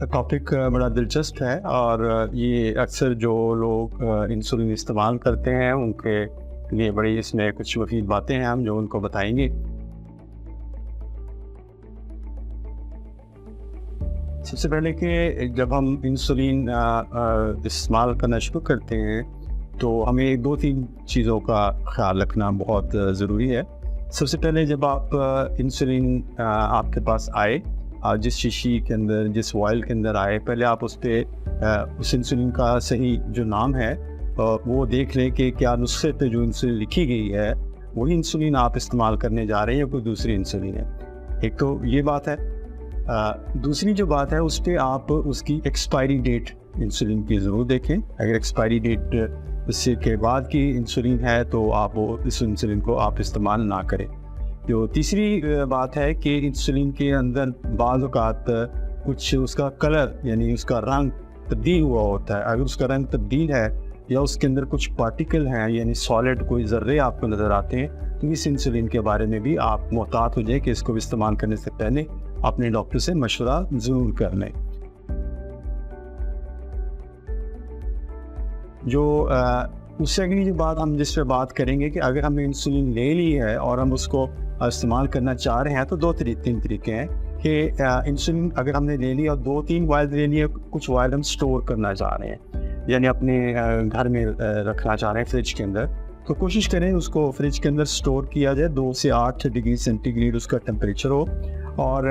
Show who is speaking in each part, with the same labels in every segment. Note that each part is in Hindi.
Speaker 1: टॉपिक बड़ा दिलचस्प है और ये अक्सर जो लोग इंसुलिन इस्तेमाल करते हैं उनके लिए बड़ी इसमें कुछ मुफीद बातें हैं हम जो उनको बताएंगे। सबसे पहले कि जब हम इंसुलिन इस्तेमाल करना शुरू करते हैं तो हमें 2-3 चीज़ों का ख्याल रखना बहुत ज़रूरी है। सबसे पहले जब आप इंसुलिन आपके पास आए, जिस शीशी के अंदर, जिस वायल के अंदर आए, पहले आप उस पर उस इंसुलिन का सही जो नाम है वो देख लें कि क्या नुस्खे पे जो इंसुलिन लिखी गई है वही इंसुलिन आप इस्तेमाल करने जा रहे हैं या कोई दूसरी इंसुलिन है। एक तो ये बात है। दूसरी जो बात है उस पर आप उसकी एक्सपायरी डेट इंसुलिन की ज़रूर देखें। अगर एक्सपायरी डेट उससे के बाद की इंसुलिन है तो आप वो इस इंसुलिन को आप इस्तेमाल ना करें। जो तीसरी बात है कि इंसुलिन के अंदर बाज़ औक़ात कुछ उसका कलर यानी उसका रंग तब्दील हुआ होता है। अगर उसका रंग तब्दील है या उसके अंदर कुछ पार्टिकल हैं यानी सॉलिड कोई ज़र्रे आपको नज़र आते हैं तो इस इंसुलिन के बारे में भी आप मुहतात हो जाए कि इसको इस्तेमाल करने से पहले अपने डॉक्टर से मशवरा ज़रूर कर लें। जो उससे अगली जो बात हम जिस पे बात करेंगे कि अगर हमने इंसुलिन ले ली है और हम उसको इस्तेमाल करना चाह रहे हैं तो 3 तरीके हैं कि इंसुलिन अगर हमने ले लिया और 2-3 वायल ले लिए, कुछ वायल हम स्टोर करना चाह रहे हैं यानी अपने घर में रखना चाह रहे हैं फ्रिज के अंदर, तो कोशिश करें उसको फ्रिज के अंदर स्टोर किया जाए। 2 से 8 डिग्री सेंटीग्रेड उसका टेम्परेचर हो और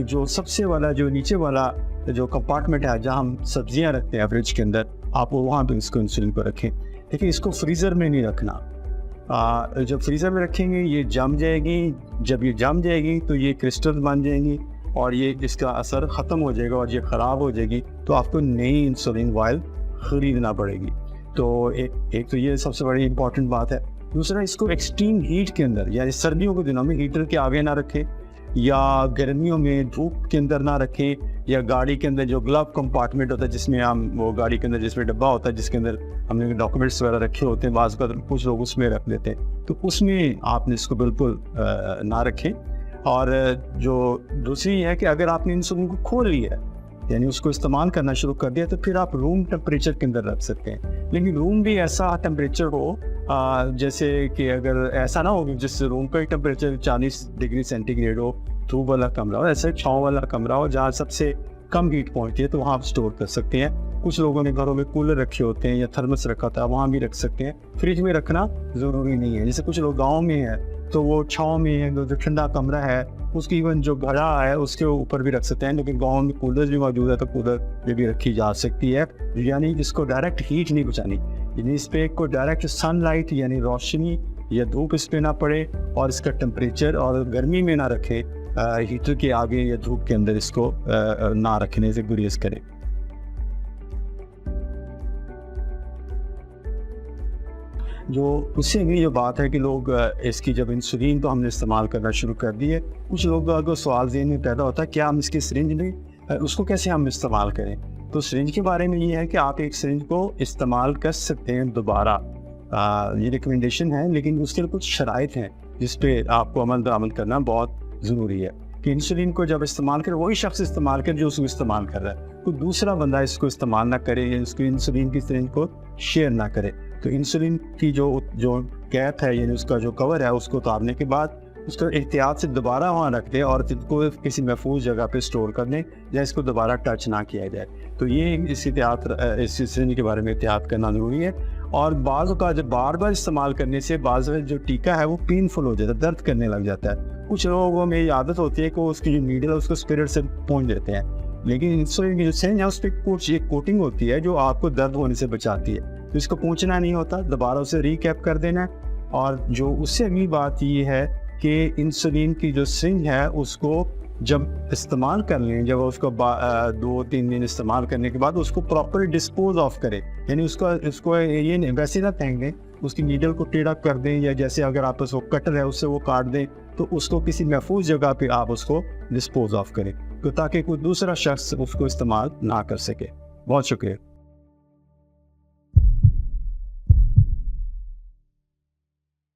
Speaker 1: जो सबसे वाला जो नीचे वाला जो कंपार्टमेंट है जहाँ हम सब्जियाँ रखते हैं फ्रिज के अंदर, आप वहाँ पर इसको इंसुलिन को रखें। लेकिन इसको फ्रीज़र में नहीं रखना। जब फ्रीज़र में रखेंगे ये जम जाएगी। जब ये जम जाएगी तो ये क्रिस्टल बन जाएंगी और ये इसका असर ख़त्म हो जाएगा और ये ख़राब हो जाएगी तो आपको नई इंसुलिन वायल ख़रीदना पड़ेगी। तो एक तो ये सबसे बड़ी इम्पॉर्टेंट बात है। दूसरा, इसको एक्सट्रीम हीट के अंदर यानी सर्दियों के दिनों में हीटर के आगे ना रखें या गर्मियों में धूप के अंदर ना रखें या गाड़ी के अंदर जो ग्लव कंपार्टमेंट होता है जिसमें हम वो गाड़ी के अंदर जिसमें डब्बा होता है जिसके अंदर हमने डॉक्यूमेंट्स वगैरह रखे होते हैं, बाज़ का कुछ लोग उसमें रख देते हैं, तो उसमें आपने इसको बिल्कुल ना रखें। और जो दूसरी है कि अगर आपने इंसुलिन को खोल लिया है यानी उसको इस्तेमाल करना शुरू कर दिया तो फिर आप रूम टेम्परेचर के अंदर रख सकते हैं। लेकिन रूम भी ऐसा टेम्परेचर हो जैसे कि अगर ऐसा ना हो कि जिस रूम का टेम्परेचर 40 डिग्री सेंटीग्रेड हो, धूप वाला कमरा हो, ऐसे छाँव वाला कमरा हो जहाँ सबसे कम हीट पहुँचती है तो वहाँ आप स्टोर कर सकते हैं। कुछ लोगों ने घरों में कूलर रखे होते हैं या थर्मस रखा था, वहाँ भी रख सकते हैं। फ्रिज में रखना ज़रूरी नहीं है। जैसे कुछ लोग गाँव में है तो वो छाँव में जो ठंडा कमरा है उसकी इवन जो घड़ा है उसके ऊपर भी रख सकते हैं। लेकिन गाँव में कूलर भी मौजूद है तो कूलर पे भी रखी जा सकती है। यानी इसको डायरेक्ट हीट नहीं पहुँचानी, यानी इस पर कोई डायरेक्ट सनलाइट यानी रोशनी या धूप इस पर ना पड़े और इसका टेम्परेचर और गर्मी में ना रखे, हीटर के आगे या धूप के अंदर इसको ना रखने से गुरेज करें। जो उससे अगली जो बात है कि लोग इसकी जब इंसुलिन तो हमने इस्तेमाल करना शुरू कर दी है, कुछ लोगों को सवाल ज़हन में पैदा होता है क्या हम इसकी सिरिंज में उसको कैसे हम इस्तेमाल करें। तो सिरिंज के बारे में ये है कि आप एक सिरिंज को इस्तेमाल कर सकते हैं दोबारा, ये रिकमेंडेशन है, लेकिन उसके लिए कुछ शराइत हैं जिस पे आपको अमल दरामद करना बहुत ज़रूरी है कि इंसुलिन को जब इस्तेमाल करें वही शख्स इस्तेमाल करे जो उसको इस्तेमाल कर रहा है, कोई दूसरा बंदा इसको इस्तेमाल ना करे या इसको इंसुलिन की सिरिंज को शेयर ना करे। तो इंसुलिन की जो कैप है यानी उसका जो कवर है उसको उतारने के बाद उसको एहतियात से दोबारा वहाँ रख दें और इसको किसी महफूज जगह पे स्टोर कर दें या इसको दोबारा टच ना किया जाए। तो ये इस सिरिंज के बारे में एहतियात करना ज़रूरी है। और बाज़ का जब बार बार इस्तेमाल करने से बाज़ जो टीका है वो पेनफुल हो जाता है, दर्द करने लग जाता है। कुछ लोगों में ये आदत होती है कि उसकी जो नीडल है उसको स्पिरिट से पहुँच देते हैं, लेकिन इंसुलिन की जो सिरिंज है उस पर कुछ एक कोटिंग होती है जो आपको दर्द होने से बचाती है, तो इसको पहुँचना नहीं होता, दोबारा उसे रिकैप कर देना है। और जो उससे अगली बात ये है कि इंसुलिन की जो सिरिंज है उसको जब इस्तेमाल कर लें, जब उसको 2-3 दिन इस्तेमाल करने के बाद उसको प्रॉपर डिस्पोज ऑफ करें, यानी उसको ये वैसे ना फेंक दें, उसकी नीडल को टेढ़ा कर दें या जैसे अगर आप उसको कटर है उससे वो काट दें तो उसको किसी महफूज जगह पे आप उसको डिस्पोज ऑफ करें तो ताकि कोई दूसरा शख्स उसको इस्तेमाल ना कर सके। बहुत शुक्रिया।